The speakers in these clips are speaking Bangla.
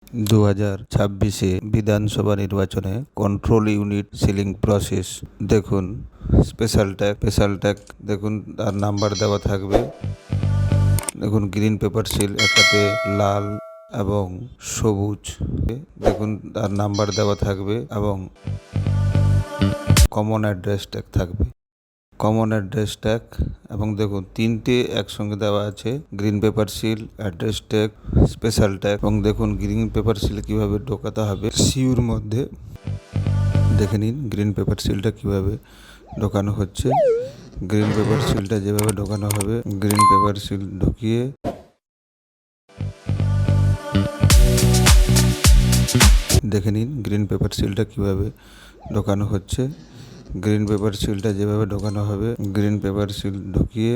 2026 বিধানসভা নির্বাচনে কন্ট্রোল ইউনিট সিলিং প্রসেস দেখুন। স্পেশাল ট্যাগ দেখুন, তার নাম্বার দেওয়া থাকবে। দেখুন গ্রিন পেপার সিল, একটাতে লাল এবং সবুজ। দেখুন তার নাম্বার দেওয়া থাকবে এবং কমন অ্যাড্রেস ট্যাগ থাকবে। কমন অ্যাড্রেস ট্যাগ এবং দেখুন তিনটে একসঙ্গে দেওয়া আছে, green paper seal, address tag, special tag. এবং দেখুন গ্রিন পেপার সিল কিভাবে ঢোকাতে হবে সিউর মধ্যে। দেখে নিন গ্রিন পেপার সিলটা কিভাবে ঢোকানো হচ্ছে। গ্রিন পেপার সিলটা যেভাবে ঢোকানো হবে, গ্রিন পেপার সিল ঢুকিয়ে দেখে নিন গ্রিন পেপার সিলটা কিভাবে ঢোকানো হচ্ছে। গ্রিন পেপার সিলটা যেভাবে ঢোকানো হবে, গ্রিন পেপার সিল ঢুকিয়ে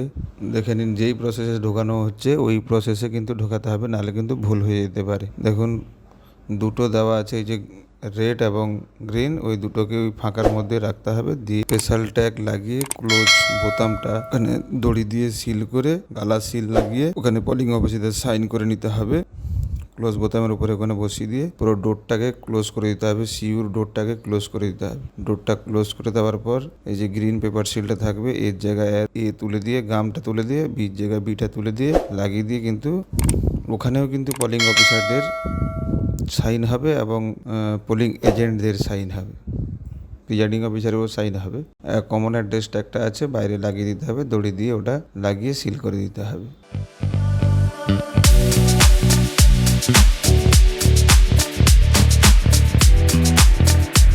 দেখে নিন যেই প্রসেসে ঢোকানো হচ্ছে ওই প্রসেসে কিন্তু ঢোকাতে হবে, নাহলে কিন্তু ভুল হয়ে যেতে পারে। দেখুন দুটো দেওয়া আছে, এই যে রেড এবং গ্রিন, ওই দুটোকে ওই ফাঁকার মধ্যে রাখতে হবে। দিয়ে স্পেশাল ট্যাগ লাগিয়ে ক্লোজ বোতামটা ওখানে দড়ি দিয়ে সিল করে, গালা সিল লাগিয়ে ওখানে পোলিং অফিসারদের সাইন করে নিতে হবে। ক্লোজ বোতামের উপরে ওখানে বসিয়ে দিয়ে পুরো ডোরটাকে ক্লোজ করে দিতে হবে, সিউর ডোরটাকে ক্লোজ করে দিতে হবে। ডোরটা ক্লোজ করে দেওয়ার পর এই যে গ্রিন পেপার সিলটা থাকবে, এর জায়গায় এ তুলে দিয়ে, গামটা তুলে দিয়ে, বির জায়গায় বিটা তুলে দিয়ে লাগিয়ে দিয়ে কিন্তু ওখানেও কিন্তু পোলিং অফিসারদের সাইন হবে এবং পোলিং এজেন্টদের সাইন হবে, প্রিজাইডিং অফিসারেরও সাইন হবে। কমন অ্যাড্রেস ট্যাগটা আছে, বাইরে লাগিয়ে দিতে হবে, দড়ি দিয়ে ওটা লাগিয়ে সিল করে দিতে হবে।